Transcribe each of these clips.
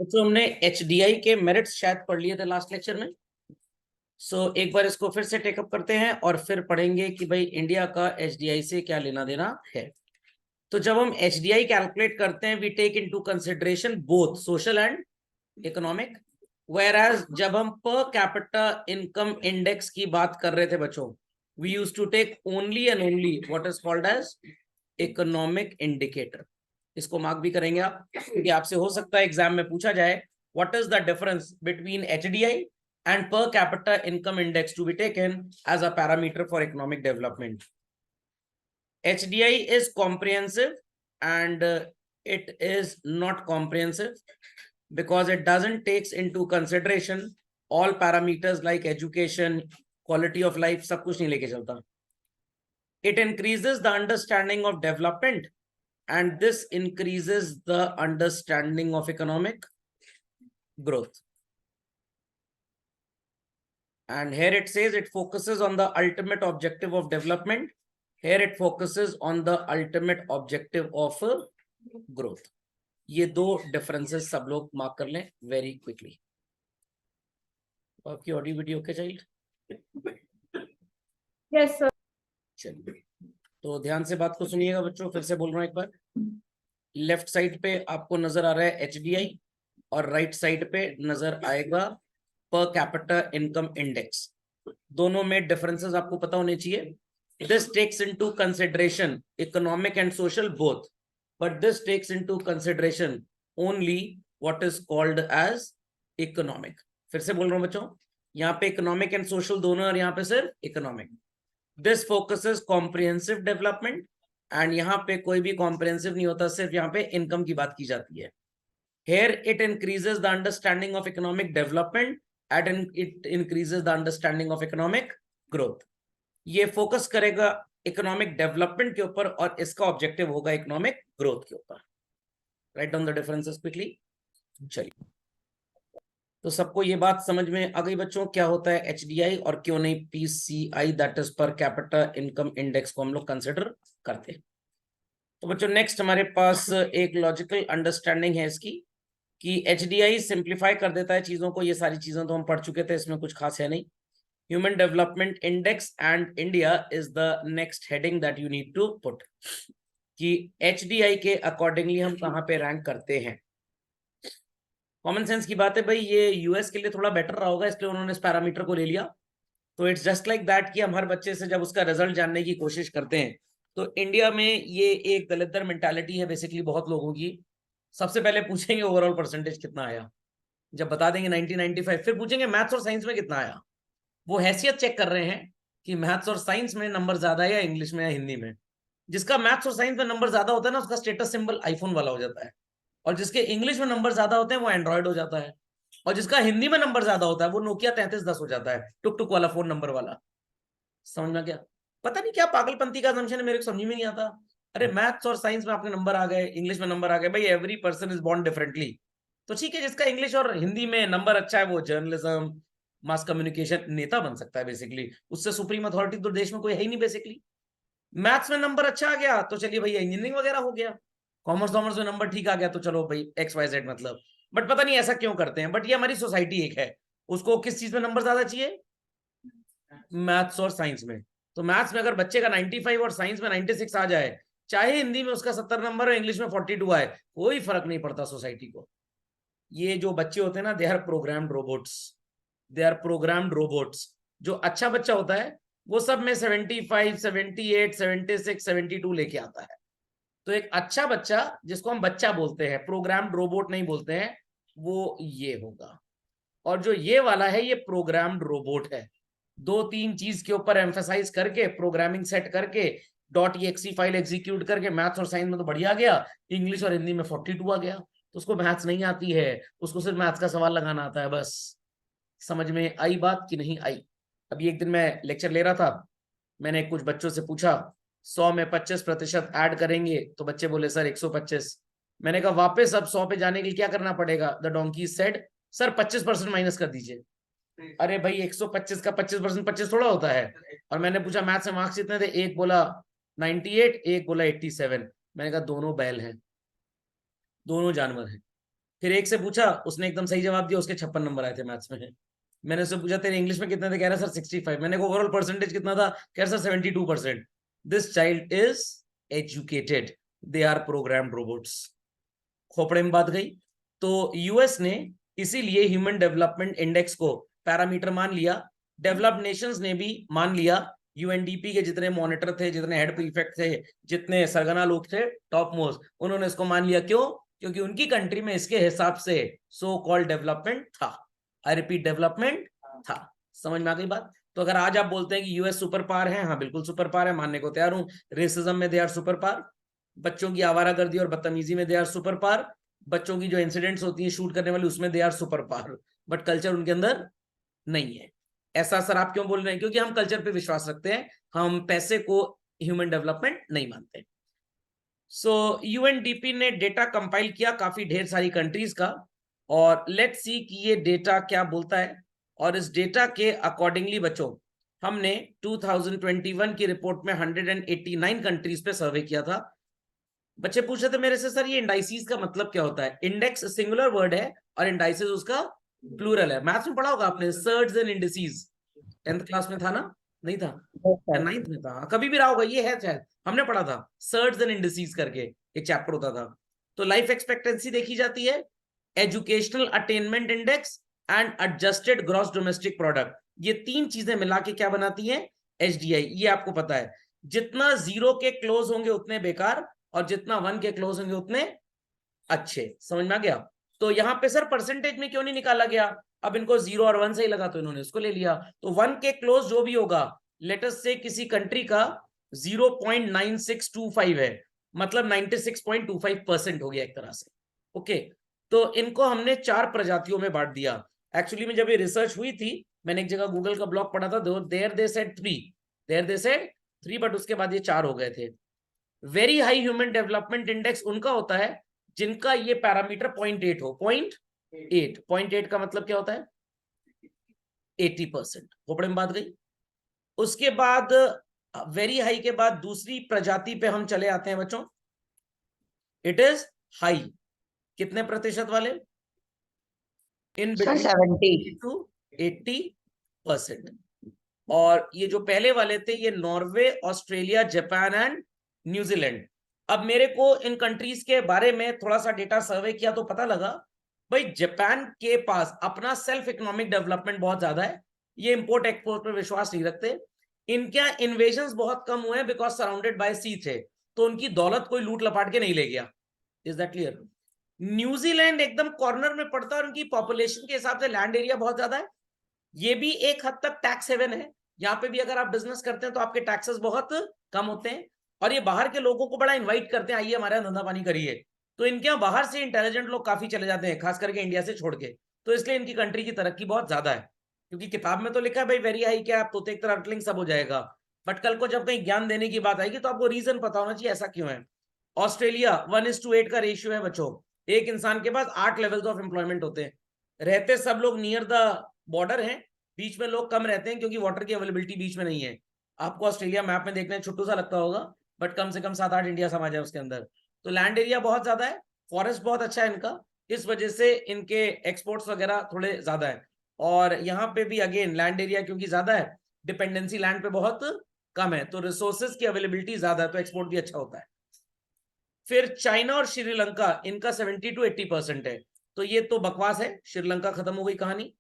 तो हमने एचडीआई के मेरिट्स शायद पढ़ लिए थे लास्ट लेक्चर में। एक बार इसको फिर से टेकअप करते हैं और फिर पढ़ेंगे कि भाई इंडिया का एचडीआई से क्या लेना देना है। तो जब हम एचडीआई कैलकुलेट करते हैं we take into consideration both social and economic, whereas जब हम पर कैपिटा इनकम इंडेक्स की बात कर रहे थे बच्चों, we use to take only and only what is called as economic indicator. इसको मार्क भी करेंगे आप, क्योंकि आपसे हो सकता है एग्जाम में पूछा जाए what is the difference between HDI and per capita income index to be taken as a parameter for economic development. HDI is comprehensive and it is not comprehensive because it doesn't takes into consideration all parameters like education, quality of life, सब कुछ नहीं लेके चलता. It increases the understanding of development and this increases the understanding of economic growth. And here it says it focuses on the ultimate objective of development. Here it focuses on the ultimate objective of growth. ये दो differences सब लोग mark कर लें very quickly. आपकी audio video okay child? Yes sir. चलिए, तो ध्यान से बात को सुनिएगा बच्चों, फिर से बोल रहा हूँ एक बार। लेफ्ट साइड पे आपको नजर आ रहा है एचडीआई और राइट साइड पे नजर आएगा पर कैपिटा इनकम इंडेक्स। दोनों में डिफरेंसेस आपको पता होने चाहिए। This takes into consideration economic and social both, but this takes into consideration only what is called as economic. फिर से बोल रहा हूं बच्चों, यहाँ पे इकोनॉमिक एंड सोशल दोनों और यहाँ पे सिर्फ economic. This focuses comprehensive development and यहाँ पे कोई भी कॉम्प्रिहेंसिव नहीं होता, सिर्फ यहाँ पे इनकम की बात की जाती है। Here it increases the understanding of economic development and it increases the understanding of economic growth. ये फोकस करेगा इकोनॉमिक डेवलपमेंट के ऊपर और इसका ऑब्जेक्टिव होगा इकोनॉमिक ग्रोथ के ऊपर। Write down the differences quickly. चलिए, तो सबको ये बात समझ में आ गई बच्चों क्या होता है एचडीआई और क्यों नहीं PCI, that is per capita income index को हम लोग कंसिडर करते हैं। तो बच्चों नेक्स्ट हमारे पास एक लॉजिकल अंडरस्टैंडिंग है इसकी कि एचडीआई सिंप्लीफाई कर देता है चीजों को। ये सारी चीजें तो हम पढ़ चुके थे, इसमें कुछ खास है नहीं। Human development index and India is the next heading that you need to put, कि एचडीआई के अकॉर्डिंगली हम कहां पे रैंक करते हैं। कॉमन सेंस की बात है भाई, ये यूएस के लिए थोड़ा बेटर रहा होगा इसलिए उन्होंने इस पैरामीटर को ले लिया। तो इट्स जस्ट लाइक दैट कि हम हर बच्चे से जब उसका रिजल्ट जानने की कोशिश करते हैं, तो इंडिया में ये एक दलितर मेंटालिटी है बेसिकली बहुत लोगों की। सबसे पहले पूछेंगे ओवरऑल परसेंटेज कितना आया, जब बता देंगे 90-95 फिर पूछेंगे मैथ्स और साइंस में कितना आया। वो हैसियत चेक कर रहे हैं कि मैथ्स और साइंस में नंबर ज्यादा है या इंग्लिश में या हिंदी में। जिसका मैथ्स और साइंस में नंबर ज्यादा होता है ना, उसका स्टेटस सिंबल आईफोन वाला हो जाता है, और जिसके इंग्लिश में नंबर ज्यादा होते हैं वो एंड्रॉइड हो जाता है, और जिसका हिंदी में नंबर ज्यादा होता है वो नोकिया 3310 हो जाता है, टुक टुक वाला फोन नंबर वाला। समझ में क्या? पता नहीं क्या पागलपंती का असम्पशन है, मेरे को समझ में नहीं आता। अरे मैथ्स और साइंस में आपके नंबर आ गए, इंग्लिश में नंबर आ गए, भाई every person is born differently. तो ठीक है, जिसका इंग्लिश और हिंदी में नंबर अच्छा है वो जर्नलिज्म, मास कम्युनिकेशन नेता बन सकता है बेसिकली। उससे सुप्रीम अथॉरिटी तो देश में कोई है ही नहीं बेसिकली। मैथ्स में नंबर अच्छा आ गया तो चलिए भैया इंजीनियरिंग वगैरह हो गया। कॉमर्स कॉमर्स में नंबर ठीक आ गया तो चलो भाई XYZ मतलब। बट पता नहीं ऐसा क्यों करते हैं, बट ये हमारी सोसाइटी एक है, उसको किस चीज में नंबर ज्यादा चाहिए? मैथ्स और साइंस में। तो मैथ्स में अगर बच्चे का 95 और साइंस में 96 आ जाए, चाहे हिंदी में उसका 70 नंबर और इंग्लिश में 42 आए, कोई फर्क नहीं पड़ता सोसाइटी को। ये जो बच्चे होते हैं ना, they are programmed robots, they are programmed robots. जो अच्छा बच्चा होता है वो सब में 75, 78, 76, 72 लेके आता है। तो एक अच्छा बच्चा जिसको हम बच्चा बोलते हैं, प्रोग्राम्ड रोबोट नहीं बोलते हैं, वो ये होगा। और जो ये वाला है ये प्रोग्राम्ड रोबोट है। 2-3 चीज के ऊपर एम्फेसाइज करके प्रोग्रामिंग सेट करके .exe फाइल एग्जीक्यूट करके मैथ्स और साइंस में तो बढ़िया गया, इंग्लिश और हिंदी में 42 आ गया। तो उसको मैथ्स नहीं आती है, उसको सिर्फ मैथ्स का सवाल लगाना आता है बस। समझ में आई बात कि नहीं आई? अभी एक दिन मैं लेक्चर ले रहा था, मैंने कुछ बच्चों से पूछा 100 में 25% ऐड करेंगे, तो बच्चे बोले सर 125। मैंने कहा वापस अब 100 पे जाने के लिए क्या करना पड़ेगा? The donkey said sir 25% minus कर दीजिए। अरे भाई 125 का 25% 25 थोड़ा होता है। और मैंने पूछा मैथ से मार्क्स कितने थे, एक बोला 98, एक बोला 87। मैंने कहा दोनों बैल हैं, दोनों जानवर हैं। फिर एक से पूछा, उसने एकदम सही जवाब दिया, उसके 56 नंबर आए थे मैथ्स में। मैंने उससे पूछा तेरे इंग्लिश में कितने थे, कह रहा सर 65। मैंने कहा ओवरऑल परसेंटेज कितना था, कह रहा sir 72%। This child is educated, they are programmed robots. खोपड़े में बात गई। तो यूएस ने इसीलिए ह्यूमन डेवलपमेंट इंडेक्स को पैरामीटर मान लिया, डेवलप्ड नेशंस ने भी मान लिया, यूएनडीपी के जितने मॉनिटर थे, जितने हेड प्रीफेक्ट थे, जितने सरगना लोग थे टॉप मोस्ट, उन्होंने इसको मान लिया। क्यों? क्योंकि उनकी कंट्री में इसके हिसाब से सो कॉल्ड डेवलपमेंट था। आई रिपीट, डेवलपमेंट था। समझ में आ गई बात? तो अगर आज आप बोलते हैं कि यूएस सुपर पावर है, हाँ बिल्कुल सुपर पावर है, मानने को तैयार हूं। रेसिज्म में दे आर सुपर पावर, बच्चों की आवारागर्दी और बदतमीजी में दे आर सुपर पावर, बच्चों की जो इंसिडेंट्स होती हैं शूट करने वाली उसमें they are super power, but culture उनके अंदर नहीं है। ऐसा सर आप क्यों बोल रहे हैं? क्योंकि हम कल्चर पे विश्वास रखते हैं, हम पैसे को ह्यूमन डेवलपमेंट नहीं मानते। सो यूएनडीपी ने डेटा कंपाइल किया काफी ढेर सारी कंट्रीज का, और लेट्स सी कि ये डेटा क्या बोलता है। और इस डेटा के अकॉर्डिंगली बच्चों, हमने 2021 की रिपोर्ट में 189 कंट्रीज पे सर्वे किया था। बच्चे पूछ रहे थे मेरे से सर ये इंडाइसिस का मतलब क्या होता है? इंडेक्स सिंगुलर वर्ड है और इंडाइसिस उसका प्लूरल है। मैथ्स में पढ़ा होगा आपने, shirts and indices, 10th class में था ना? नहीं था? या 9th में था? कभी भी रहा होगा, ये है शायद, हमने पढ़ा था सर्ट्स एंड इंडिसेस करके एक चैप्टर होता था। तो लाइफ एक्सपेक्टेंसी देखी जाती है, educational attainment index and adjusted gross domestic product, ये तीन चीजें मिला के क्या बनाती है? एचडीआई। ये आपको पता है, जितना जीरो के क्लोज होंगे उतने बेकार, और जितना 1 के क्लोज होंगे उतने अच्छे। समझ में आ गया? तो यहां पे सर परसेंटेज में क्यों नहीं निकाला गया? अब इनको 0 और 1 से ही लगा तो इन्होंने इसको ले लिया। तो 1 के क्लोज जो भी होगा, लेट अस से किसी कंट्री का 0.9625 है, मतलब 96.25% हो गया एक तरह से। ओके, तो इनको हमने 4 प्रजातियों में बांट दिया। एक्चुअली में जब ये रिसर्च हुई थी, मैंने एक जगह गूगल का ब्लॉग पढ़ा था, देयर दे सेड 3, बट उसके बाद ये 4 हो गए थे। Very high human development index उनका होता है जिनका ये पैरामीटर 0.8 हो। 0.8 का मतलब क्या होता है? 80%। खोपड़े में बात गई। उसके बाद वेरी हाई के बाद दूसरी प्रजाति पे हम चले आते हैं बच्चों, इट इज हाई। कितने प्रतिशत वाले? In between 70 to 80%। और ये जो पहले वाले थे, ये Norway, Australia, Japan and New Zealand. अब मेरे को इन कंट्रीज के बारे में थोड़ा सा डेटा सर्वे किया तो पता लगा, भाई जापान के पास अपना सेल्फ इकोनॉमिक डेवलपमेंट बहुत ज्यादा है, ये इंपोर्ट एक्सपोर्ट पर विश्वास नहीं रखते। इनके इन्वेजन बहुत कम हुए हैं बिकॉज सराउंडेड बाय सी थे, तो उनकी दौलत कोई लूट लपाट के नहीं ले गया। Is that clear? न्यूजीलैंड एकदम कॉर्नर में पड़ता है और उनकी पॉपुलेशन के हिसाब से लैंड एरिया बहुत ज्यादा है, ये भी एक हद तक टैक्स हेवन है। यहाँ पे भी अगर आप बिजनेस करते हैं तो आपके टैक्सेस बहुत कम होते हैं, और ये बाहर के लोगों को बड़ा इनवाइट करते हैं, आइए हमारे यहाँ धंधा पानी करिए। तो इनके यहाँ बाहर से इंटेलिजेंट लोग काफी चले जाते हैं, खास करके इंडिया से छोड़ के। तो इसलिए इनकी कंट्री की तरक्की बहुत ज्यादा है, क्योंकि किताब में तो लिखा है भाई वेरी हाई, क्या आप तोते एक तरह अटलिंग सब हो जाएगा, बट कल को जब कहीं ज्ञान देने की बात आएगी तो आपको रीजन पता होना चाहिए ऐसा क्यों है। ऑस्ट्रेलिया 1:8 का रेशियो है बच्चों, एक इंसान के पास 8 लेवल्स ऑफ एम्प्लॉयमेंट होते हैं। रहते सब लोग नियर द बॉर्डर हैं, बीच में लोग कम रहते हैं क्योंकि वाटर की अवेलेबिलिटी बीच में नहीं है। आपको ऑस्ट्रेलिया मैप में देखने छोटू सा लगता होगा, बट कम से कम 7-8 इंडिया समाज है उसके अंदर। तो लैंड एरिया बहुत ज्यादा है, फॉरेस्ट बहुत अच्छा है इनका, इस वजह से इनके एक्सपोर्ट्स वगैरह थोड़े ज्यादा है। और यहाँ पे भी अगेन लैंड एरिया क्योंकि ज्यादा है, डिपेंडेंसी लैंड पे बहुत कम है, तो रिसोर्सेज की अवेलेबिलिटी ज्यादा है, तो एक्सपोर्ट भी अच्छा होता है। फिर चाइना और श्रीलंका, इनका 70 to 80% है। तो ये तो बकवास है, श्रीलंका खत्म हो गई कहानी,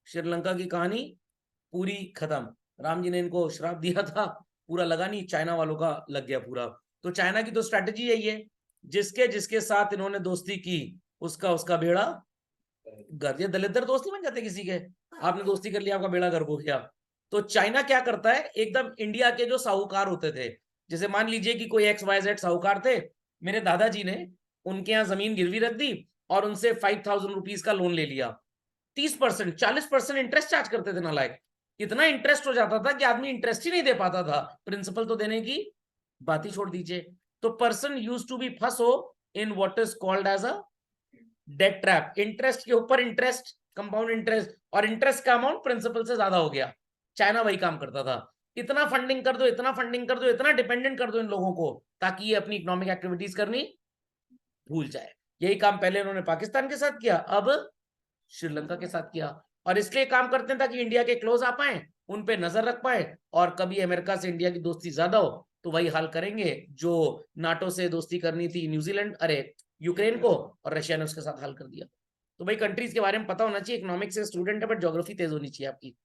श्रीलंका की कहानी पूरी खत्म। राम जी ने इनको श्राप दिया था, पूरा लगा नहीं, चाइना वालों का लग गया पूरा। तो चाइना की तो स्ट्रैटेजी यही है, जिसके जिसके साथ इन्होंने दोस्ती की उसका उसका बेड़ा गर्क। ये दलितर दोस्त नहीं बन जाते किसी के, आपने दोस्ती कर लिया आपका बेड़ा गर्क हो गया। तो चाइना क्या करता है, एकदम इंडिया के जो साहूकार होते थे, जैसे मान लीजिए कि कोई XYZ साहूकार थे, मेरे दादाजी ने उनके यहाँ जमीन गिरवी रख दी और उनसे 5,000 रुपीज का लोन ले लिया। 30%, 40% इंटरेस्ट चार्ज करते थे नालायक। इतना इंटरेस्ट हो जाता था कि आदमी इंटरेस्ट ही नहीं दे पाता था, प्रिंसिपल तो देने की बात ही छोड़ दीजिए। तो पर्सन यूज टू बी फंसो in what is called as a debt trap. Interest के ऊपर इंटरेस्ट, कंपाउंड इंटरेस्ट, और इंटरेस्ट का अमाउंट प्रिंसिपल से ज्यादा हो गया। चाइना वही काम करता था, इतना फंडिंग कर दो, इतना फंडिंग कर दो, इतना डिपेंडेंट कर दो इन लोगों को, ताकि ये अपनी इकोनॉमिक एक्टिविटीज करनी भूल जाए। यही काम पहले उन्होंने पाकिस्तान के साथ किया, अब श्रीलंका के साथ किया। और इसलिए काम करते हैं ताकि इंडिया के क्लोज आ पाए, उन पे नजर रख पाए, और कभी अमेरिका से इंडिया की दोस्ती ज्यादा हो तो वही हाल करेंगे जो नाटो से दोस्ती करनी थी न्यूजीलैंड, अरे यूक्रेन को, और रशिया ने उसके साथ हाल कर दिया। तो भाई कंट्रीज के बारे में पता होना चाहिए, इकोनॉमिक्स से स्टूडेंट है बट ज्योग्राफी तेज होनी चाहिए आपकी।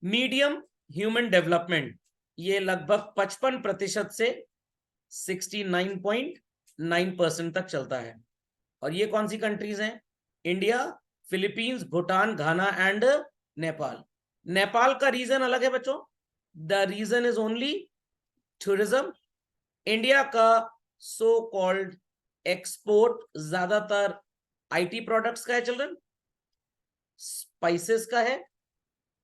मीडियम ह्यूमन डेवलपमेंट ये लगभग 55% से 69.9% तक चलता है। और ये कौन सी कंट्रीज हैं? India, Philippines, Bhutan, Ghana and Nepal. Nepal का रीजन अलग है बच्चों, the reason is only tourism. India का सो कॉल्ड एक्सपोर्ट ज्यादातर आईटी प्रोडक्ट्स का है चिल्ड्रन, स्पाइसेस का है।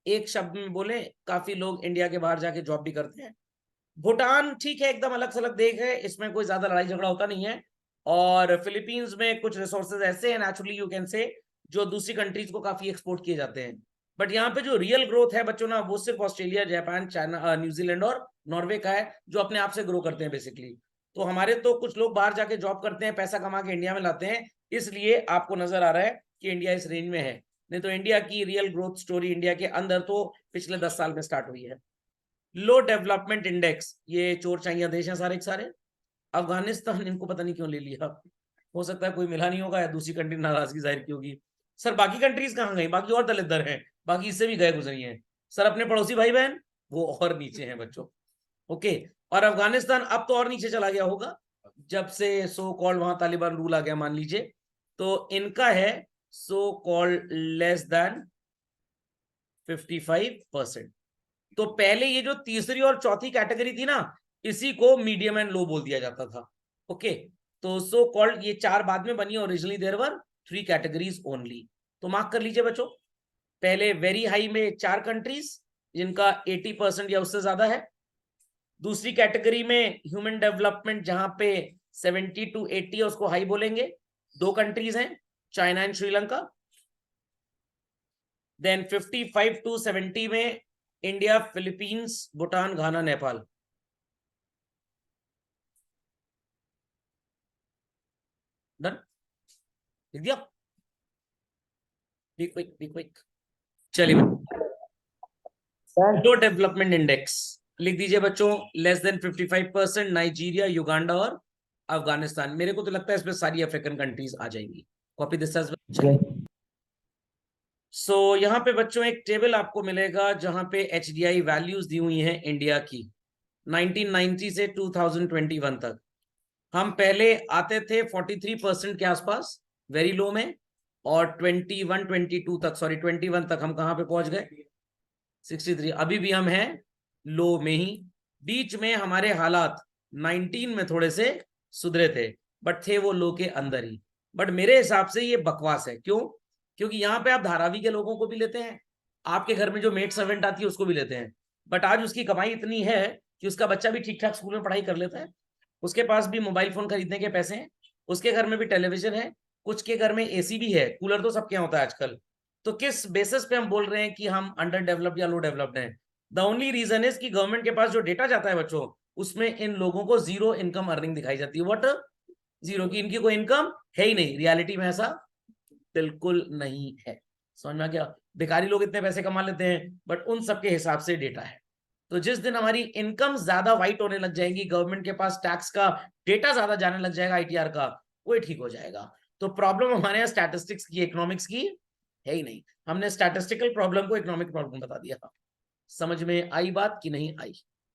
एक शब्द में बोले, काफी लोग इंडिया के बाहर जाके जॉब भी करते हैं। भूटान ठीक है, एकदम अलग सलग देश है, इसमें कोई ज्यादा लड़ाई झगड़ा होता नहीं है। और फिलीपींस में कुछ रिसोर्सेज ऐसे हैं नेचुरली यू कैन से, जो दूसरी कंट्रीज को काफी एक्सपोर्ट किए जाते हैं। बट यहाँ पे जो रियल ग्रोथ है बच्चों ना, वो सिर्फ ऑस्ट्रेलिया, जापान, चाइना, न्यूजीलैंड और नॉर्वे का है, जो अपने आप से ग्रो करते हैं बेसिकली। तो हमारे तो कुछ लोग बाहर जाके जॉब करते हैं, पैसा कमा के इंडिया में लाते हैं, इसलिए आपको नजर आ रहा है कि इंडिया इस रेंज में है। नहीं तो इंडिया की रियल ग्रोथ स्टोरी इंडिया के अंदर तो पिछले 10 साल में स्टार्ट हुई है। लो डेवलपमेंट इंडेक्स, ये चोर चाहिए देश हैं सारे के सारे। अफगानिस्तान इनको पता नहीं क्यों ले लिया, हो सकता है कोई मिला नहीं होगा या दूसरी कंट्री नाराजगी जाहिर की होगी। सर बाकी कंट्रीज कहाँ गई? बाकी और दलित दर हैं, बाकी इससे भी गए गुजरी हैं। सर अपने पड़ोसी भाई बहन वो और नीचे हैं बच्चों। ओके, और अफगानिस्तान अब तो और नीचे चला गया होगा जब से सो कॉल्ड वहां तालिबान रूल आ गया मान लीजिए। तो इनका है सो कॉल्ड लेस देन 55%। तो पहले ये जो तीसरी और चौथी कैटेगरी थी ना, इसी को मीडियम एंड लो बोल दिया जाता था। ओके, तो सो कॉल्ड ये 4 बाद में बनी, originally there were 3 categories only. तो मार्क कर लीजिए बच्चों, पहले वेरी हाई में 4 कंट्रीज जिनका 80% या उससे ज्यादा है। दूसरी कैटेगरी में ह्यूमन डेवलपमेंट जहां पे 70 to 80 है, उसको हाई बोलेंगे, 2 कंट्रीज हैं, China and Sri Lanka. Then 55 to 70 में India, Philippines, Bhutan, Ghana, Nepal. Done, लिख दिया? क्विक चलिए, लो डेवलपमेंट इंडेक्स लिख दीजिए बच्चों, लेस देन 55%, नाइजीरिया, युगांडा और अफगानिस्तान। मेरे को तो लगता है इसमें सारी अफ्रीकन कंट्रीज आ जाएंगी। Copy this as well. So यहाँ पे बच्चों एक टेबल आपको मिलेगा जहां पे HDI वैल्यूज दी हुई हैं इंडिया की 1990 से 2021 तक। हम पहले आते थे 43% के आसपास, वेरी लो में, और 21 तक, सॉरी 21 तक हम कहां पे पहुंच गए? 63। अभी भी हम हैं लो में ही। बीच में हमारे हालात 19 में थोड़े से सुधरे थे, बट थे वो लो के अंदर ही। बट मेरे हिसाब से ये बकवास है। क्यों? क्योंकि यहाँ पे आप धारावी के लोगों को भी लेते हैं, आपके घर में जो मेड सर्वेंट आती है उसको भी लेते हैं, बट आज उसकी कमाई इतनी है कि उसका बच्चा भी ठीक ठाक स्कूल में पढ़ाई कर लेता है, उसके पास भी मोबाइल फोन खरीदने के पैसे हैं, उसके घर में भी टेलीविजन है, कुछ के घर में AC भी है, कूलर तो सबके यहाँ होता है आजकल। तो किस बेसिस पे हम बोल रहे हैं कि हम अंडर डेवलप्ड या लो डेवलप्ड हैं? द ओनली रीजन इज कि गवर्नमेंट के पास जो डेटा जाता है बच्चों, उसमें इन लोगों को जीरो इनकम अर्निंग दिखाई जाती है। व्हाट? जीरो, की इनकी कोई इनकम है ही नहीं। रियलिटी में ऐसा बिल्कुल नहीं है। समझ में आ गया? बेकारी लोग इतने पैसे कमा लेते हैं, बट उन सबके हिसाब से डेटा है। तो जिस दिन हमारी इनकम ज्यादा वाइट होने लग जाएगी, गवर्नमेंट के पास टैक्स का डेटा ज्यादा जाने लग जाएगा, ITR का, वो ठीक हो जाएगा। तो प्रॉब्लम हमारे यहाँ स्टैटिस्टिक्स की, इकोनॉमिक्स की है ही नहीं। हमने स्टैटिस्टिकल प्रॉब्लम को इकोनॉमिक प्रॉब्लम बता दिया। समझ में आई बात कि नहीं आई?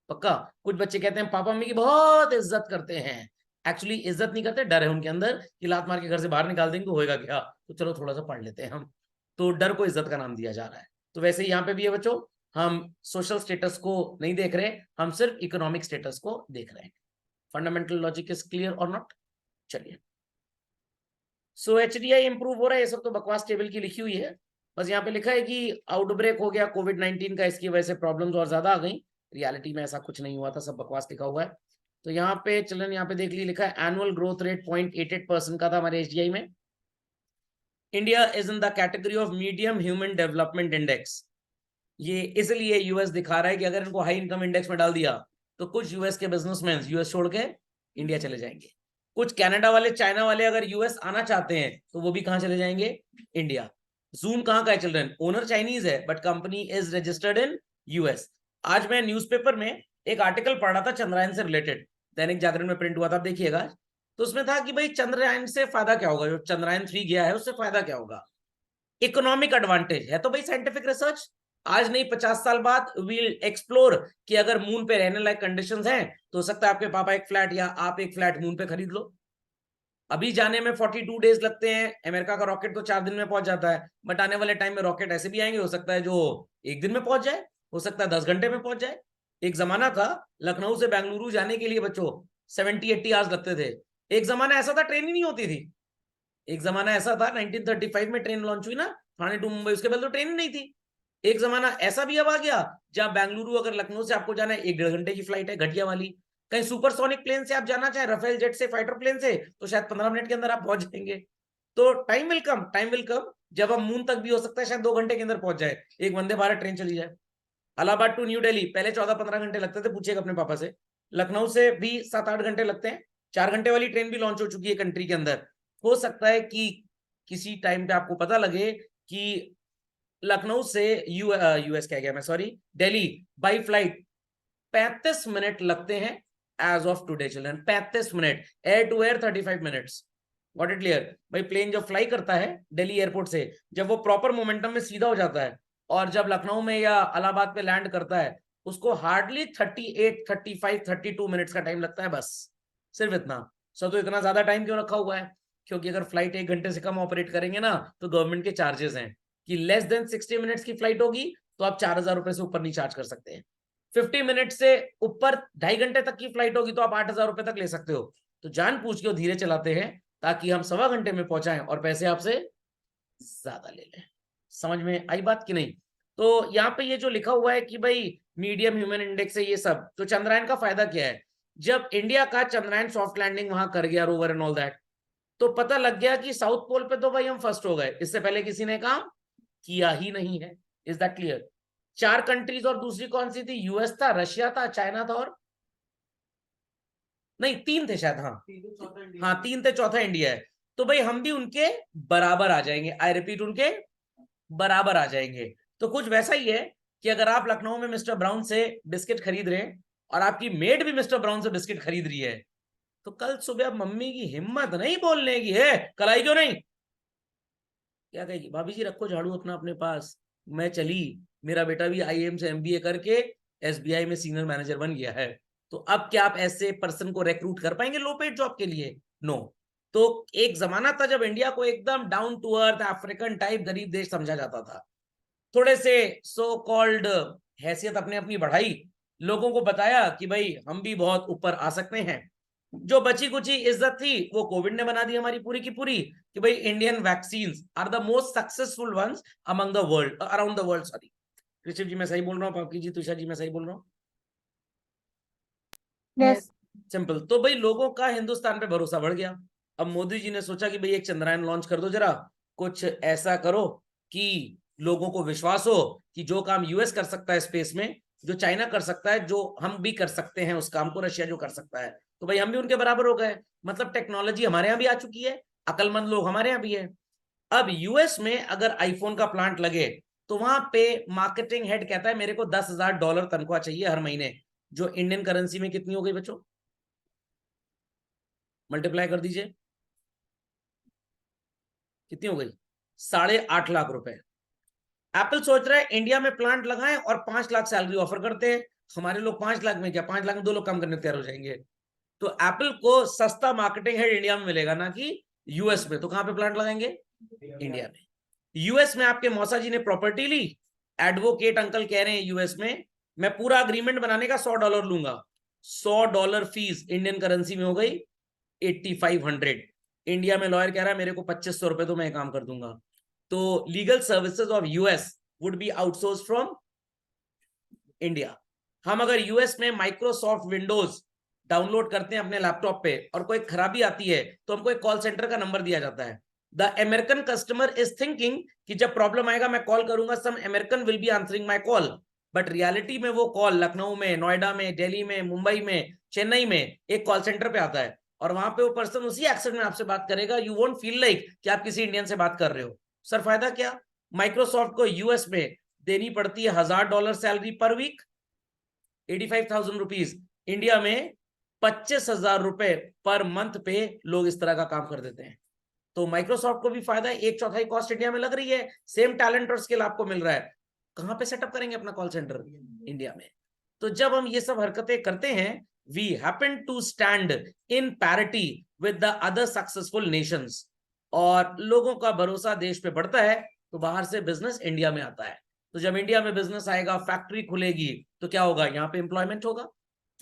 पक्का? कुछ बच्चे कहते हैं पापा मम्मी की बहुत इज्जत करते हैं, एक्चुअली इज्जत नहीं करते, डर है उनके अंदर कि लात मार के घर से बाहर निकाल देंगे तो होएगा क्या, तो चलो थोड़ा सा पढ़ लेते हैं हम। तो डर को इज्जत का नाम दिया जा रहा है। तो वैसे यहाँ पे भी है बच्चों, हम सोशल स्टेटस को नहीं देख रहे, हम सिर्फ इकोनॉमिक स्टेटस को देख रहे हैं। फंडामेंटल लॉजिक इज क्लियर और नॉट? चलिए, सो HDI इंप्रूव हो रहा है, ये सब तो बकवास टेबल की लिखी हुई है। बस यहाँ पे लिखा है कि आउटब्रेक हो गया कोविड-19 का, इसकी वजह से प्रॉब्लम्स और ज्यादा आ गई। रियलिटी में ऐसा कुछ नहीं हुआ था, सब बकवास लिखा हुआ है। तो यहाँ पे चिल्ड्रन, यहाँ पे देख ली, लिखा है एनुअल ग्रोथ रेट 0.88% का था हमारे HDI में। India is in the category of medium human development index. ये इसलिए US दिखा रहा है कि अगर इनको हाई इनकम इंडेक्स में डाल दिया तो कुछ US के बिजनेसमैन US छोड़ के इंडिया चले जाएंगे। कुछ कनाडा वाले, चाइना वाले अगर यूएस आना चाहते हैं तो वो भी कहां चले जाएंगे? इंडिया। जूम कहां का है चिल्ड्रन? ओनर चाइनीज है but company is registered in US. आज मैं न्यूज़पेपर में एक आर्टिकल पढ़ रहा था चंद्रयान से रिलेटेड, दैनिक जागरण में प्रिंट हुआ था, आप देखिएगा। तो उसमें था कि भाई चंद्रयान से फायदा क्या होगा, जो चंद्रयान 3 गया है उससे फायदा क्या होगा? इकोनॉमिक एडवांटेज है तो भाई साइंटिफिक रिसर्च। आज नहीं 50 साल बाद विल एक्सप्लोर कि अगर मून पे रहने लायक कंडीशंस हैं तो हो सकता है आपके पापा एक फ्लैट या आप एक फ्लैट मून पे खरीद लो। अभी जाने में 42 डेज लगते हैं, अमेरिका का रॉकेट तो 4 दिन में पहुंच जाता है, बट आने वाले टाइम में रॉकेट ऐसे भी आएंगे, हो सकता है जो 1 दिन में पहुंच जाए, हो सकता है 10 घंटे में पहुंच जाए। एक जमाना था लखनऊ से बेंगलुरु जाने के लिए बच्चों 70-80 आवर्स लगते थे। एक जमाना ऐसा था ट्रेन ही नहीं होती थी। एक जमाना ऐसा था 1935 में ट्रेन लॉन्च हुई ना ठाणे टू मुंबई, उसके पहले तो ट्रेन ही नहीं थी। एक जमाना ऐसा भी अब आ गया जहां बेंगलुरु अगर लखनऊ से आपको जाना है 1-1.5 घंटे की फ्लाइट है, घटिया वाली। कहीं सुपरसोनिक प्लेन से आप जाना चाहे, राफेल जेट से, फाइटर प्लेन से, तो शायद 15 मिनट के अंदर आप पहुंच जाएंगे। तो time will come, time will come जब हम मून तक भी हो सकता है शायद 2 घंटे के अंदर पहुंच जाए, एक वंदे भारत ट्रेन चली जाए। इलाहाबाद टू न्यू दिल्ली पहले 14-15 घंटे लगते थे, पूछिएगा अपने पापा से। लखनऊ से भी 7-8 घंटे लगते हैं। 4 घंटे वाली ट्रेन भी लॉन्च हो चुकी है कंट्री के अंदर। हो सकता है कि किसी टाइम पे आपको पता लगे कि लखनऊ से यूएस क्या गया मैं, sorry, Delhi by flight 35 minute लगते हैं as of today children. 35 minute, air to air 35 minutes. Got it clear? भाई प्लेन जब फ्लाई करता है दिल्ली एयरपोर्ट से, जब वो प्रॉपर मोमेंटम में सीधा हो जाता है और जब लखनऊ में या इलाहाबाद पे लैंड करता है, उसको हार्डली 38, 35, 32 मिनट्स का टाइम लगता है, बस सिर्फ इतना। सो तो इतना ज्यादा टाइम क्यों रखा हुआ है? क्योंकि अगर फ्लाइट 1 घंटे से कम ऑपरेट करेंगे ना तो गवर्नमेंट के चार्जेस हैं कि लेस देन 60 मिनट्स की फ्लाइट होगी तो आप 4,000 रुपए से ऊपर नहीं चार्ज कर सकते हैं। 50 मिनट से ऊपर 2.5 घंटे तक की फ्लाइट होगी तो आप 8,000 रुपए तक ले सकते हो। तो जान पूछ के धीरे चलाते हैं ताकि हम 1.25 घंटे में पहुंचाएं और पैसे आपसे ज्यादा ले लें। समझ में आई बात कि नहीं? तो यहाँ पे ये जो लिखा हुआ है कि भाई मीडियम ह्यूमन इंडेक्स है ये सब, तो चंद्रयान का फायदा क्या है? जब इंडिया का चंद्रयान सॉफ्ट लैंडिंग वहां कर गया, रोवर एंड ऑल दैट, तो पता लग गया कि साउथ पोल पे तो भाई हम फर्स्ट हो गए, इससे पहले किसी ने काम किया ही नहीं है। Is that clear? 4 कंट्रीज और दूसरी कौन सी थी? यूएस था, रशिया था, चाइना था, और नहीं 3 थे शायद, हाँ हाँ 3 थे, चौथा इंडिया है। तो भाई हम भी उनके बराबर आ जाएंगे, आई रिपीट उनके बराबर आ जाएंगे। तो कुछ वैसा ही है कि अगर आप लखनऊ में मिस्टर ब्राउन से बिस्किट खरीद रहे हैं और आपकी मेड भी मिस्टर ब्राउन से बिस्किट खरीद रही है, तो कल सुबह मम्मी की हिम्मत नहीं बोलने की है कल आई क्यों नहीं, क्या कहेगी? भाभी जी रखो झाड़ू अपना अपने पास, मैं चली, मेरा बेटा भी आईएएम से एमबीए करके एसबीआई में सीनियर मैनेजर बन गया है। तो अब क्या आप ऐसे पर्सन को रिक्रूट कर पाएंगे लो पेड जॉब के लिए? नो। तो एक जमाना था जब इंडिया को एकदम down to earth African type गरीब देश समझा जाता था। थोड़े से सो कॉल्ड हैसियत अपने अपनी बढ़ाई, लोगों को बताया कि भाई हम भी बहुत ऊपर आ सकते हैं। जो बची कुची इज्जत थी वो कोविड ने बना दी हमारी पूरी की पूरी, कि भाई Indian vaccine are the most successful ones among the world, around the world. Sorry Rishabh ji मैं सही बोल रहा हूँ, पापकी जी, तुषा जी मैं सही बोल रहा हूँ? यस। सिंपल। तो भाई लोगों का हिंदुस्तान पे भरोसा बढ़ गया। अब मोदी जी ने सोचा कि भाई एक चंद्रयान लॉन्च कर दो, जरा कुछ ऐसा करो कि लोगों को विश्वास हो कि जो काम यूएस कर सकता है स्पेस में, जो चाइना कर सकता है, जो हम भी कर सकते हैं उस काम को, रशिया जो कर सकता है, तो भाई हम भी उनके बराबर हो गए। मतलब टेक्नोलॉजी हमारे यहाँ भी आ चुकी है, अकलमंद लोग हमारे यहाँ भी है। अब यूएस में अगर आईफोन का प्लांट लगे तो वहां पे मार्केटिंग हेड कहता है मेरे को $10,000 तनख्वाह चाहिए हर महीने, जो इंडियन करेंसी में कितनी हो गई बच्चों? मल्टीप्लाई कर दीजिए, कितनी हो गई? 8.5 लाख रुपए। एप्पल सोच रहा है इंडिया में प्लांट लगाएं और 5 लाख सैलरी ऑफर करते हैं। हमारे लोग 5 लाख में क्या, 5 लाख में 2 लोग काम करने तैयार हो जाएंगे। तो एप्पल को सस्ता मार्केटिंग हेड इंडिया में मिलेगा ना कि यूएस में। तो कहां पे प्लांट लगाएंगे? इंडिया में। यूएस में आपके मौसा जी ने प्रॉपर्टी ली, एडवोकेट अंकल कह रहे हैं यूएस में मैं पूरा अग्रीमेंट बनाने का $100 लूंगा। $100 फीस इंडियन करेंसी में हो गई 8,500। इंडिया में लॉयर कह रहा है मेरे को 2,500 रुपए तो मैं काम कर दूंगा। तो legal services of US would be outsource from India. हम अगर यूएस में माइक्रोसॉफ्ट विंडोज डाउनलोड करते हैं अपने लैपटॉप पे और कोई खराबी आती है तो हमको एक कॉल सेंटर का नंबर दिया जाता है। The American customer is thinking कि जब प्रॉब्लम आएगा मैं कॉल करूंगा, some American will be answering my call, but reality में वो कॉल लखनऊ में, नोएडा में, दिल्ली में, मुंबई में, चेन्नई में एक कॉल सेंटर पे आता है और वहां पे वो पर्सन उसी एक्सेंट में आपसे बात करेगा, यू वोंट फील लाइक कि आप किसी इंडियन से बात कर रहे हो। सर फायदा क्या? माइक्रोसॉफ्ट को यूएस में देनी पड़ती है $1000 सैलरी पर वीक, 85,000 रुपीज। इंडिया में 25,000 रुपए पर मंथ पे लोग इस तरह का काम कर देते हैं। तो माइक्रोसॉफ्ट को भी फायदा है, 1/4 कॉस्ट इंडिया में लग रही है, सेम टैलेंट और स्किल आपको मिल रहा है। कहां पे सेटअप करेंगे अपना कॉल सेंटर? इंडिया में। तो जब हम ये सब हरकतें करते हैं, we happen to stand in parity with the other successful nations, और लोगों का भरोसा देश पे बढ़ता है, तो बाहर से बिजनेस इंडिया में आता है। तो जब इंडिया में बिजनेस आएगा, फैक्ट्री खुलेगी, तो क्या होगा? यहाँ पे एम्प्लॉयमेंट होगा।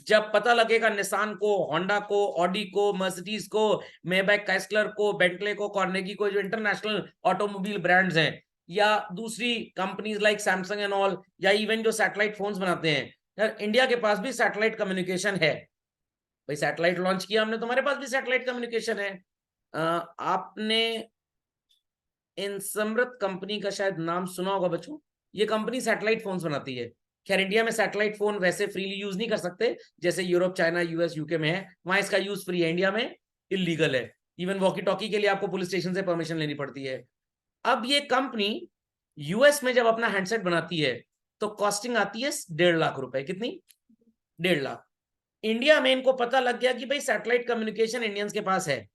जब पता लगेगा निसान को, होंडा को, ऑडी को, मर्सिडीज को, मेबैक, कैस्लर को, बेंटले को, कॉर्नेगी को, जो इंटरनेशनल ऑटोमोबाइल ब्रांड्स हैं, या दूसरी companies like Samsung and all, या इवन जो सैटेलाइट फोन्स बनाते हैं, यार इंडिया के पास भी सैटेलाइट कम्युनिकेशन है। भाई सैटेलाइट लॉन्च किया हमने, तुम्हारे पास भी सैटेलाइट कम्युनिकेशन है। आपने इन समृत कंपनी का शायद नाम सुना होगा बच्चों। ये कंपनी सैटेलाइट फोन्स बनाती है। खैर इंडिया में सैटेलाइट फोन वैसे फ्रीली यूज नहीं कर सकते, जैसे यूरोप, चाइना, यूएस, यूके में है, वहां इसका यूज फ्री है। इंडिया में इलीगल है। इवन वॉकी टॉकी के लिए आपको पुलिस स्टेशन से परमिशन लेनी पड़ती है। अब ये कंपनी यूएस में जब अपना हैंडसेट बनाती है, तो कॉस्टिंग आती है 1.5 लाख रुपए। कितनी? 1.5 लाख। इंडिया में इनको पता लग गया कि भाई सैटेलाइट कम्युनिकेशन इंडियंस के पास है।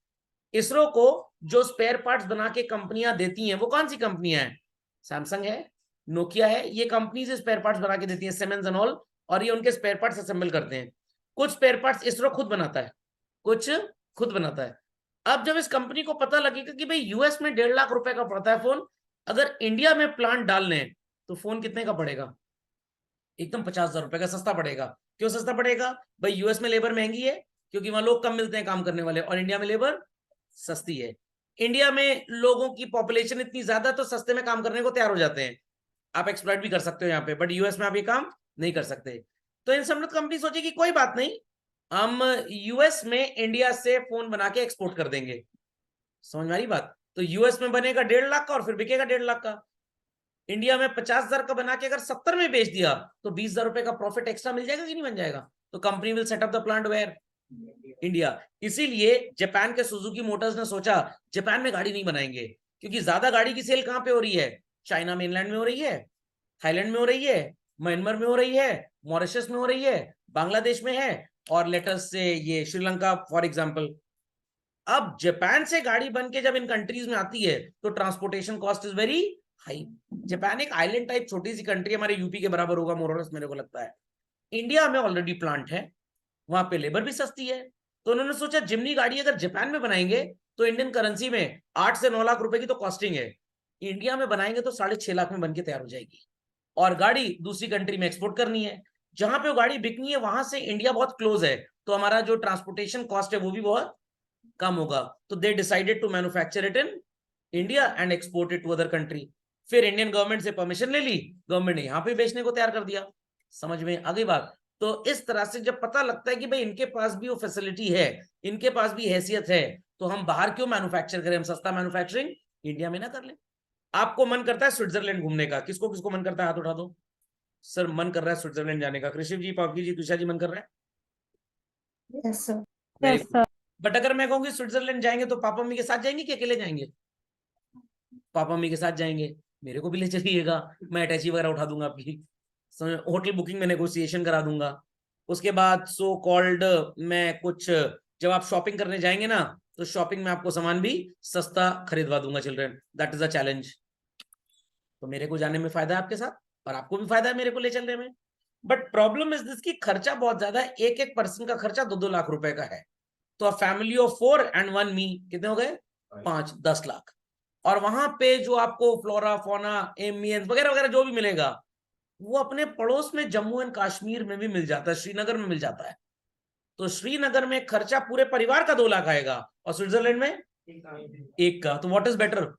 इसरो को जो स्पेयर पार्ट्स बना के कंपनियां देती हैं, वो कौन सी कंपनियां हैं? सैमसंग है, नोकिया है, ये कंपनी से स्पेयर पार्ट्स बना के देती हैं, सिमेंस एंड ऑल, और ये उनके स्पेयर पार्ट्स असेंबल करते हैं। कुछ स्पेयर पार्ट्स इसरो खुद बनाता है, कुछ खुद बनाता है। अब जब इस कंपनी को पता लगेगा कि भाई यूएस में 1.5 लाख रुपए का पड़ता है फोन, अगर इंडिया में प्लांट डाल लें तो फोन कितने का पड़ेगा? एकदम 50,000 रुपए का सस्ता पड़ेगा। क्यों सस्ता पड़ेगा? भाई यूएस में लेबर महंगी है, क्योंकि वहां लोग कम मिलते हैं काम करने वाले, और इंडिया में लेबर सस्ती है। इंडिया में लोगों की पॉपुलेशन इतनी ज्यादा, तो सस्ते में काम करने को तैयार हो जाते हैं। आप एक्सप्लॉइट भी कर सकते हो यहाँ पे, बट यूएस में आप ये काम नहीं कर सकते। तो इन समृद्ध कंपनी सोचेगी कोई बात नहीं, हम यूएस में इंडिया से फोन बना के एक्सपोर्ट कर देंगे। समझ में आ रही बात? तो यूएस में बनेगा 1.5 लाख का, और फिर बिकेगा 1.5 लाख का। इंडिया में 50,000 का बना के अगर 70 में बेच दिया, तो 20,000 रुपए का प्रॉफिट एक्स्ट्रा मिल जाएगा कि नहीं बन जाएगा? तो company will set up the plant where? India. इसीलिए जापान के सुजुकी मोटर्स ने सोचा जापान में गाड़ी नहीं बनाएंगे, क्योंकि ज्यादा गाड़ी की सेल कहां पे हो रही है? चाइना मेनलैंड में हो रही है, थाईलैंड में हो रही है, म्यांमार में हो रही है, मॉरिशस में हो रही है, बांग्लादेश में है, और लेटर्स से ये श्रीलंका फॉर एग्जाम्पल। अब जापान से गाड़ी बन के जब इन कंट्रीज में आती है, तो transportation cost is very high. Japan एक आइलैंड टाइप छोटी सी कंट्री, हमारे यूपी के बराबर होगा मोरलेस, मेरे को लगता है। इंडिया में ऑलरेडी प्लांट है, वहां पे लेबर भी सस्ती है। तो उन्होंने सोचा जिमनी गाड़ी अगर जापान में बनाएंगे, तो इंडियन करेंसी में 8 से 9 लाख रुपए की तो कॉस्टिंग है। इंडिया में बनाएंगे तो 6.5 लाख में बनके तैयार हो जाएगी, और गाड़ी दूसरी कंट्री में एक्सपोर्ट करनी है। जहां पे वो गाड़ी बिकनी है, वहां से इंडिया बहुत क्लोज है, तो हमारा जो ट्रांसपोर्टेशन कॉस्ट है वो भी बहुत कम होगा। तो they decided to manufacture it in India and export it to other country. फिर इंडियन गवर्नमेंट से परमिशन ले ली, गवर्नमेंट ने यहाँ पे बेचने को तैयार कर दिया। समझ में आ गई बात? तो इस तरह से जब पता लगता है कि भाई इनके पास भी वो फैसिलिटी है, इनके पास भी हैसियत है, तो हम बाहर क्यों मैन्युफैक्चर करें? हम सस्ता मैन्युफैक्चरिंग इंडिया में ना कर लें? आपको मन करता है स्विट्जरलैंड घूमने का? किसको किसको मन करता है? हाथ उठा दो। सर मन कर रहा है स्विट्जरलैंड जाने का। कृषि जी, पापकी जी, तुषार जी, मन कर रहा है? Yes sir. Very good. But अगर मैं कहूंगी स्विट्जरलैंड जाएंगे, तो पापा मम्मी के साथ जाएंगे कि अकेले जाएंगे? पापा मम्मी के साथ जाएंगे। मेरे को भी ले चलिएगा, मैं अटैची वगैरह उठा दूंगा आपकी, होटल बुकिंग में नेगोशिएशन करा दूंगा। उसके बाद सो कॉल्ड मैं कुछ, जब आप शॉपिंग करने जाएंगे ना, तो शॉपिंग में आपको सामान भी सस्ता खरीदवा दूंगा children. That is a challenge. तो मेरे को जाने में फायदा है आपके साथ, और आपको भी फायदा है मेरे को ले चलने में। बट प्रॉब्लम इज दिस की खर्चा बहुत ज्यादा है। एक एक पर्सन का खर्चा 2-2 लाख रुपए का है। तो अ फैमिली ऑफ 4 एंड 1 मी कितने हो गए? 5-10 लाख। और वहां पे जो आपको फ्लोरा, फोना, एम्बियंस वगैरह वगैरह जो भी मिलेगा, वो अपने पड़ोस में जम्मू एंड कश्मीर में भी मिल जाता है, श्रीनगर में मिल जाता है। तो श्रीनगर में खर्चा पूरे परिवार का 2 लाख आएगा, और स्विट्जरलैंड में एक का। तो what is better?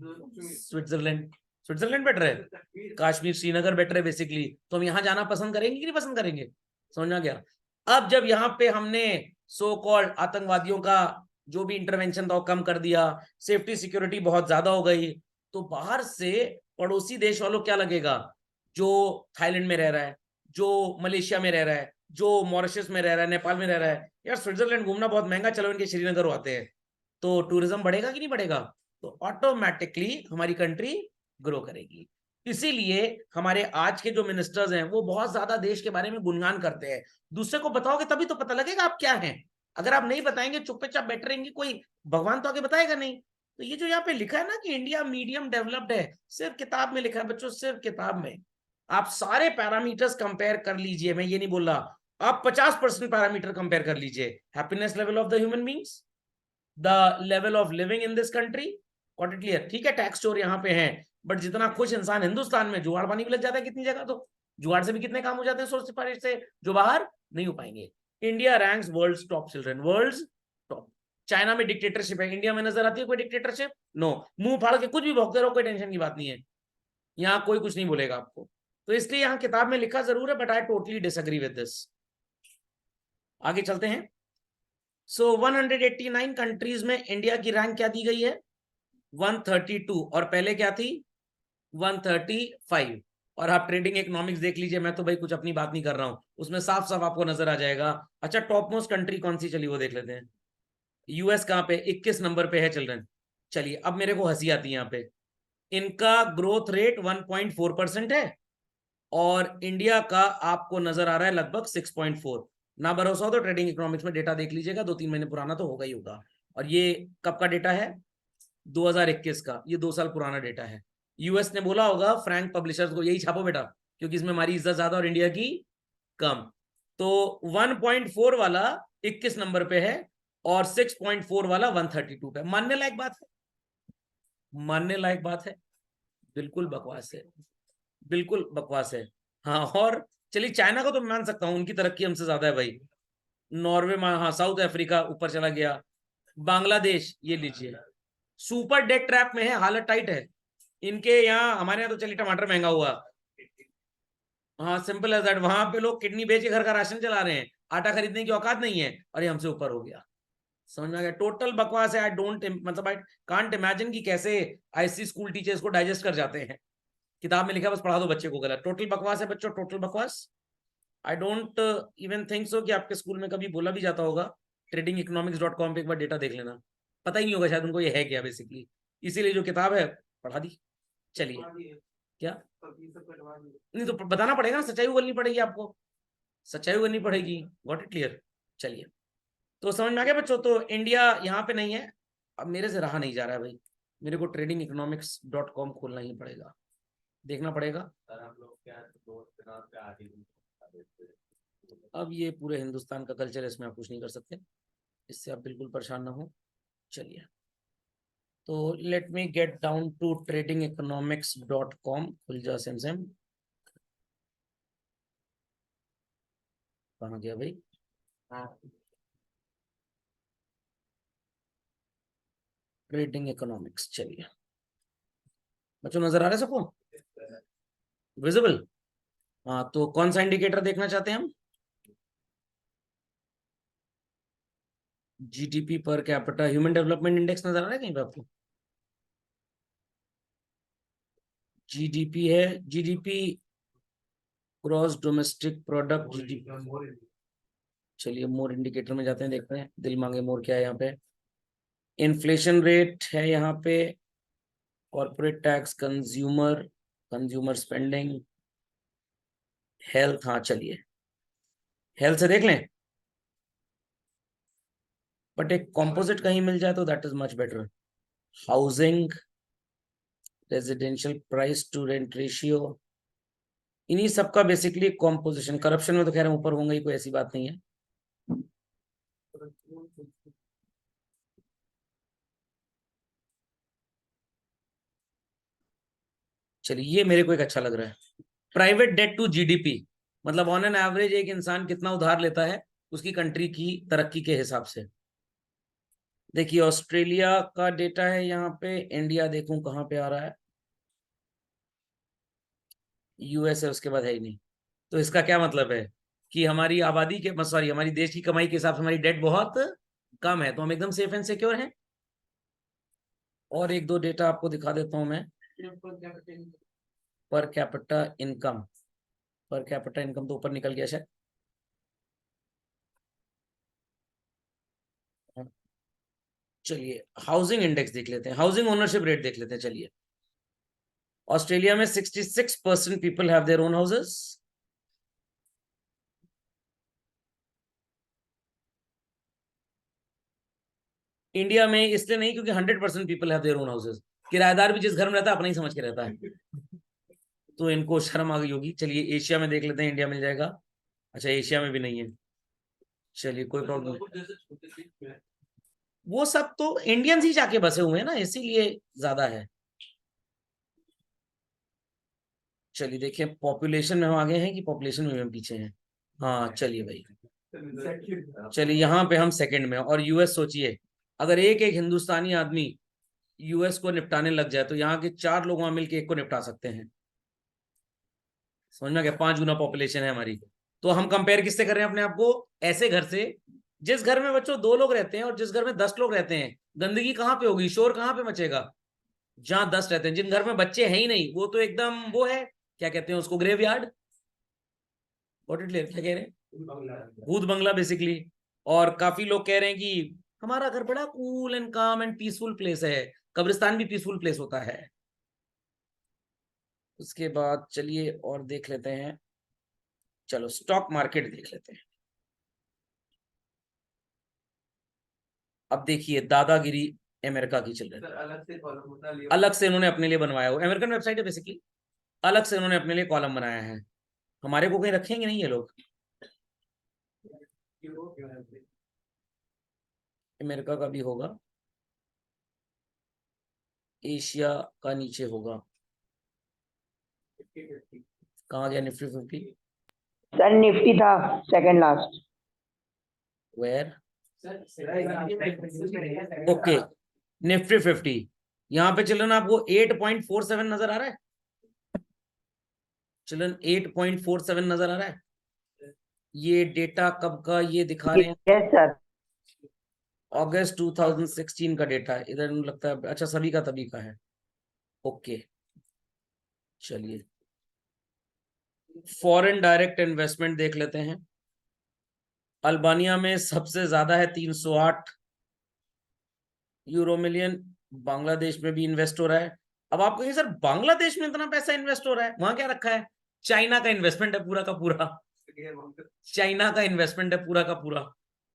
Switzerland. Switzerland better है, कश्मीर श्रीनगर बेटर है बेसिकली। तो हम यहाँ जाना पसंद करेंगे कि नहीं पसंद करेंगे? समझ में आ गया? अब जब यहाँ पे हमने सो कॉल्ड आतंकवादियों का जो भी इंटरवेंशन था वो कम कर दिया, सेफ्टी सिक्योरिटी बहुत ज्यादा हो गई, तो बाहर से पड़ोसी देश वालों क्या लगेगा? जो थाईलैंड में रह रहा है, जो मलेशिया में रह रहा है, जो मॉरिशस में रह रहा है, नेपाल में रह रहा है, यार स्विट्जरलैंड घूमना बहुत महंगा, चलो इनके श्रीनगर आते हैं, तो टूरिज्म बढ़ेगा कि नहीं बढ़ेगा? तो ऑटोमेटिकली हमारी कंट्री ग्रो करेगी। इसीलिए हमारे आज के जो मिनिस्टर्स हैं वो बहुत ज्यादा देश के बारे में गुणगान करते हैं। दूसरे को बताओगे तभी तो पता लगेगा आप क्या हैं। अगर आप नहीं बताएंगे, चुपचाप बैठे रहेंगे, कोई भगवान तो आगे बताएगा नहीं। तो ये जो यहाँ पे लिखा है ना कि इंडिया मीडियम डेवलप्ड है, सिर्फ किताब में लिखा है बच्चों, सिर्फ किताब में। आप सारे पैरामीटर्स कंपेयर कर लीजिए, मैं ये नहीं बोल रहा, आप 50% पैरामीटर कंपेयर कर लीजिए। Happiness level of the human beings, the level of living in this country, got it clear? ठीक है, टैक्स चोर यहाँ पे है, बट जितना खुश इंसान हिंदुस्तान में, जुगाड़ पानी भी लग जाता है कितनी जगह, तो जुगाड़ से भी कितने काम हो जाते हैं सोर्स सिफारिश से, जो बाहर नहीं हो पाएंगे। India ranks world's top children, world's top. China में डिक्टेटरशिप है, इंडिया में नजर आती है कोई डिक्टेटरशिप? नो। मुंह फाड़ के कुछ भी भौंकते रहो, कोई टेंशन की बात नहीं है, यहाँ कोई कुछ नहीं बोलेगा आपको। तो इसलिए यहाँ किताब में लिखा जरूर है, but I totally disagree with this. आगे चलते हैं। सो 189 कंट्रीज में इंडिया की रैंक क्या दी गई है? 132, और पहले क्या थी? 135। और आप ट्रेडिंग इकोनॉमिक्स देख लीजिए, मैं तो भाई कुछ अपनी बात नहीं कर रहा हूं, उसमें साफ साफ आपको नजर आ जाएगा। अच्छा, टॉप मोस्ट कंट्री कौन सी चली वो देख लेते हैं। यूएस कहां पे? 21 नंबर पे है चिल्ड्रन। चलिए, अब मेरे को हंसी आती है यहाँ पे। इनका ग्रोथ रेट 1.4% है, और इंडिया का आपको नजर आ रहा है लगभग 6.4। ना भरोसा हो तो ट्रेडिंग इकोनॉमिक्स में डेटा देख लीजिएगा, 2-3 महीने पुराना तो होगा ही होगा। और ये कब का डेटा है? 2021 का, ये 2 साल पुराना डेटा है। यूएस ने बोला होगा फ्रैंक पब्लिशर्स को, यही छापो बेटा, क्योंकि इसमें हमारी इज्जत ज्यादा और इंडिया की कम। तो 1.4 वाला 21 नंबर पे है, और 6.4 वाला 132 पे। मानने लायक बात है, मानने लायक बात है? बिल्कुल बकवास है, बिल्कुल बकवास है। हाँ, और चलिए चाइना को तो मान सकता हूं, उनकी तरक्की हमसे ज्यादा है भाई। नॉर्वे, हाँ, साउथ अफ्रीका ऊपर चला गया। बांग्लादेश, ये लीजिए, सुपर डेट ट्रैप में है, हालत टाइट है इनके यहाँ। हमारे यहाँ तो चलिए टमाटर महंगा हुआ, हाँ, सिंपल एज दैट। वहां पे लोग किडनी बेच के घर का राशन चला रहे हैं, आटा खरीदने की औकात नहीं है, और ये हमसे ऊपर हो गया। समझ में आ गया? टोटल बकवास है। आई डोंट, मतलब आई कांट इमेजिन कि कैसे आईसी स्कूल टीचर्स को डाइजेस्ट कर जाते हैं। किताब में लिखा बस पढ़ा दो बच्चे को, गलत। टोटल बकवास है बच्चों, टोटल बकवास। I don't even think so कि आपके स्कूल में कभी बोला भी जाता होगा। tradingeconomics.com पे एक बार डेटा देख लेना, पता ही नहीं होगा शायद उनको ये है क्या बेसिकली। इसीलिए जो किताब है पढ़ा दी। चलिए, क्या नहीं तो बताना पड़ेगा ना, सच्चाई उगलनी पड़ेगी आपको, सच्चाई उगलनी पड़ेगी। Got it clear? चलिए, तो समझ में आ गया बच्चों। तो इंडिया यहाँ पे नहीं है। अब मेरे से रहा नहीं जा रहा है भाई, मेरे को tradingeconomics.com खोलना ही पड़ेगा, देखना पड़ेगा। अब ये पूरे हिंदुस्तान का कल्चर है, इसमें आप कुछ नहीं कर सकते, इससे आप बिल्कुल परेशान ना हो। चलिए, तो let me get down to tradingeconomics.com। खुल जा सैमसंग, कहाँ गया भाई? Trading economics. चलिए बच्चों, नजर आ रहा है सबको? विजिबल? हाँ, तो कौन सा इंडिकेटर देखना चाहते हैं हम? GDP per capita, human development index नजर आ रहा है कहीं पे आपको? जीडीपी है, GDP gross domestic product, GDP. चलिए मोर इंडिकेटर में जाते हैं, देखते हैं दिल मांगे मोर क्या है यहाँ पे। इन्फ्लेशन रेट है यहाँ पे, corporate tax, consumer, consumer spending, health. हाँ चलिए, हेल्थ से देख लें, बट एक कॉम्पोजिट कहीं मिल जाए तो that is much better. Housing, residential price to rent ratio, इन्हीं सबका बेसिकली कॉम्पोजिशन। करप्शन में तो खैर हम ऊपर होंगे ही, कोई ऐसी बात नहीं है। चलिए, ये मेरे को एक अच्छा लग रहा है, प्राइवेट डेट टू जीडीपी, मतलब ऑन एन एवरेज एक इंसान कितना उधार लेता है उसकी कंट्री की तरक्की के हिसाब से। देखिए, ऑस्ट्रेलिया का डेटा है यहाँ पे, इंडिया देखूं कहाँ पे आ रहा है, यूएस है, उसके बाद है ही नहीं। तो इसका क्या मतलब है कि हमारी आबादी के, सॉरी, हमारी देश की कमाई के हिसाब से हमारी डेट बहुत कम है, तो हम एकदम सेफ एंड सिक्योर हैं। और एक दो डेटा आपको दिखा देता हूं मैं। Per capita income, per capita income तो ऊपर निकल गया शायद। चलिए हाउसिंग इंडेक्स देख लेते हैं, हाउसिंग ओनरशिप रेट देख लेते हैं। चलिए ऑस्ट्रेलिया में 66% people have their own houses. India में इसलिए नहीं क्योंकि 100% people have their own houses. किराएदार भी जिस घर में रहता है अपना ही समझ के रहता है, तो इनको शर्म आ गई होगी। चलिए एशिया में देख लेते हैं, इंडिया मिल जाएगा। अच्छा एशिया में भी नहीं है, चलिए कोई प्रॉब्लम नहीं। वो सब तो इंडियंस ही जाके बसे हुए हैं ना, इसीलिए ज्यादा है। चलिए देखिए पॉपुलेशन में हम आगे हैं कि पॉपुलेशन में हम पीछे हैं। हाँ चलिए भाई, चलिए यहाँ पे हम सेकंड में। और यूएस सोचिए, अगर एक एक हिंदुस्तानी आदमी यूएस को निपटाने लग जाए तो यहाँ के 4 लोग वहां मिलकर एक को निपटा सकते हैं। समझ में गया, 5 गुना पॉपुलेशन है हमारी। तो हम कंपेयर किससे कर रहे हैं अपने आप को? ऐसे घर से जिस घर में बच्चों 2 लोग रहते हैं और जिस घर में 10 लोग रहते हैं। गंदगी कहाँ पे होगी, शोर कहाँ पे मचेगा? जहां 10 रहते हैं। जिन घर में बच्चे हैं ही नहीं वो तो एकदम वो है, क्या कहते हैं उसको, ग्रेवयार्ड। व्हाट इट क्या कह रहे हैं, भूत बंगला बेसिकली। और काफी लोग कह रहे हैं कि हमारा घर बड़ा कूल एंड काम एंड पीसफुल प्लेस है। कब्रिस्तान भी पीसफुल प्लेस होता है। उसके बाद चलिए और देख लेते हैं, चलो स्टॉक मार्केट देख लेते हैं। अब देखिए दादागिरी अमेरिका की चल रही है। अलग से इन्होंने अपने लिए बनवाया हुआ, अमेरिकन वेबसाइट है बेसिकली, अलग से इन्होंने अपने लिए कॉलम बनाया है। हमारे को कहीं रखेंगे नहीं ये लोग। अमेरिका का भी होगा, एशिया का नीचे होगा। कहाँ गया निफ्टी 50? सर निफ्टी था second last. Where? Okay Nifty 50 यहाँ पे चिल्ड्रन आपको 8.47 नजर आ रहा है। चिल्ड्रन 8.47 नजर आ रहा है। ये डेटा कब का ये दिखा रहे हैं? Yes sir. अगस्त 2016 का डेटा है इधर लगता है। अच्छा सभी का तभी का है, ओके। चलिए फॉरेन डायरेक्ट इन्वेस्टमेंट देख लेते हैं। अल्बानिया में सबसे ज्यादा है 308 यूरो मिलियन। बांग्लादेश में भी इन्वेस्ट हो रहा है। अब आप कहेंगे सर बांग्लादेश में इतना पैसा इन्वेस्ट हो रहा है, वहां क्या रखा है? चाइना का इन्वेस्टमेंट है पूरा का पूरा। चाइना का इन्वेस्टमेंट है पूरा का पूरा।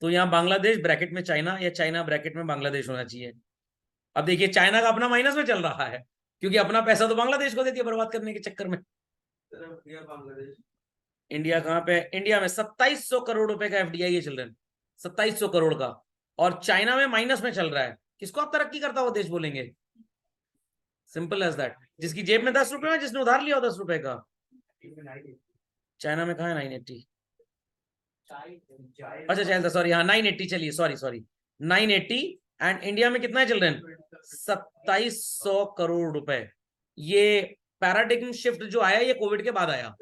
तो यहाँ बांग्लादेश ब्रैकेट में चाइना या चाइना ब्रैकेट में बांग्लादेश होना चाहिए। अब देखिए चाइना का अपना माइनस में चल रहा है क्योंकि अपना पैसा तो बांग्लादेश को देती है बर्बाद करने के चक्कर में। इंडिया कहाँ पे? इंडिया में 2700 करोड़ रुपए का एफडीआई है चिल्ड्रन, 2700 करोड़ का। और चाइना में माइनस में चल रहा है। किसको आप तरक्की करता हुआ देश बोलेंगे? Simple as that. जिसकी जेब में 10 रुपए में, जिसने उधार लिया हो 10 रुपए का। चाइना में कहा है 980? अच्छा चलता, सॉरी हाँ 980, चलिए सॉरी सॉरी 980। एंड इंडिया में कितना है चिल्ड्रन? 2700 करोड़ रुपए। ये पैराडिग्म शिफ्ट जो आया ये कोविड के बाद आया।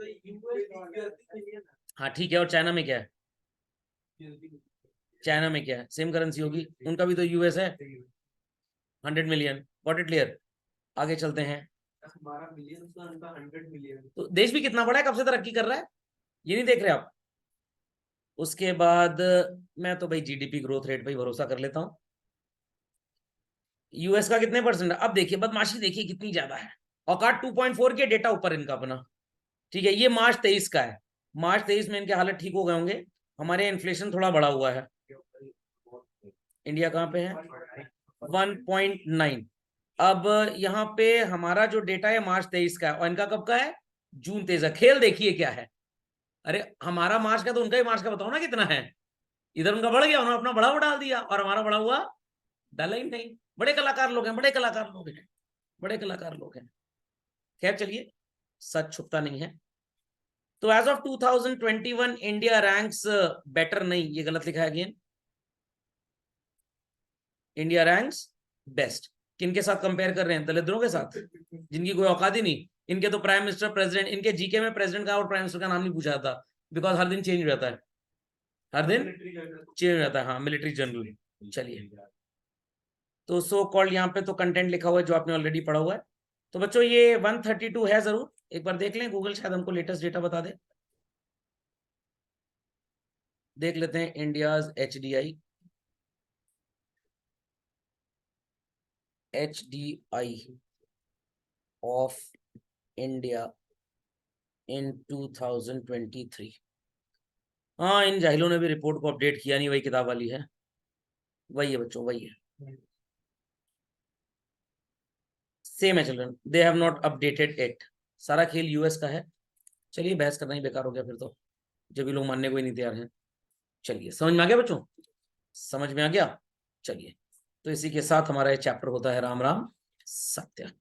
हाँ ठीक है। और चाइना में क्या है? चाइना में क्या है? सेम करेंसी होगी, उनका भी तो यूएस है। 100 मिलियन, व्हाट इट क्लियर। आगे चलते हैं। 100 मिलियन तो देश भी कितना बड़ा है, कब से तरक्की कर रहा है, ये नहीं देख रहे आप? उसके बाद मैं तो भाई जीडीपी ग्रोथ रेट पे भरोसा कर लेता हूं। यूएस का कितने परसेंट है? अब देखिए बदमाशी देखिए कितनी ज्यादा है। औकात 2.4 के डेटा ऊपर इनका अपना, ठीक है। ये मार्च 23 का है। मार्च 23 में इनके हालत ठीक हो गए होंगे। हमारे इन्फ्लेशन थोड़ा बढ़ा हुआ है। इंडिया कहाँ पे है? 1.9। अब यहाँ पे हमारा जो डेटा है मार्च 23 का है और इनका कब का है? जून 23 का। खेल देखिए क्या है। अरे हमारा मार्च का तो उनका ही मार्च का बताओ ना कितना है। इधर उनका बढ़ गया, उन्होंने अपना बढ़ा हुआ डाल दिया और हमारा बढ़ा हुआ डाला ही नहीं। बड़े कलाकार लोग हैं, बड़े कलाकार लोग हैं, बड़े कलाकार लोग हैं। खैर चलिए सच छुपता नहीं है। तो as of 2021 India ranks better, नहीं ये गलत लिखा है अगेन। India ranks best. किनके साथ कंपेयर कर रहे हैं? दलिद्रों के साथ, जिनकी कोई औकात ही नहीं। इनके तो प्राइम मिनिस्टर प्रेसिडेंट, इनके जीके में प्रेसिडेंट का और प्राइम मिनिस्टर का नाम नहीं पूछा जाता बिकॉज हर दिन चेंज हो जाता है, हर दिन चेंज हो जाता है। हाँ मिलिट्री जनरल। चलिए तो सो कॉल्ड यहाँ पे तो कंटेंट लिखा हुआ है जो आपने ऑलरेडी पढ़ा हुआ है। तो बच्चों ये 132 है, जरूर एक बार देख लें, गूगल शायद हमको लेटेस्ट डेटा बता दे। देख लेते हैं India's HDI. HDI of India in 2023। हाँ, इन जाहिलों ने भी रिपोर्ट को अपडेट किया नहीं, वही किताब वाली है, वही है बच्चों, वही है, सेम है children, they have not updated it. सारा खेल यूएस का है। चलिए, बहस करना ही बेकार हो गया फिर तो, जब भी लोग मानने को ही नहीं तैयार हैं। चलिए, समझ में आ गया बच्चों, समझ में आ गया। चलिए, तो इसी के साथ हमारा ये चैप्टर होता है राम राम सत्य।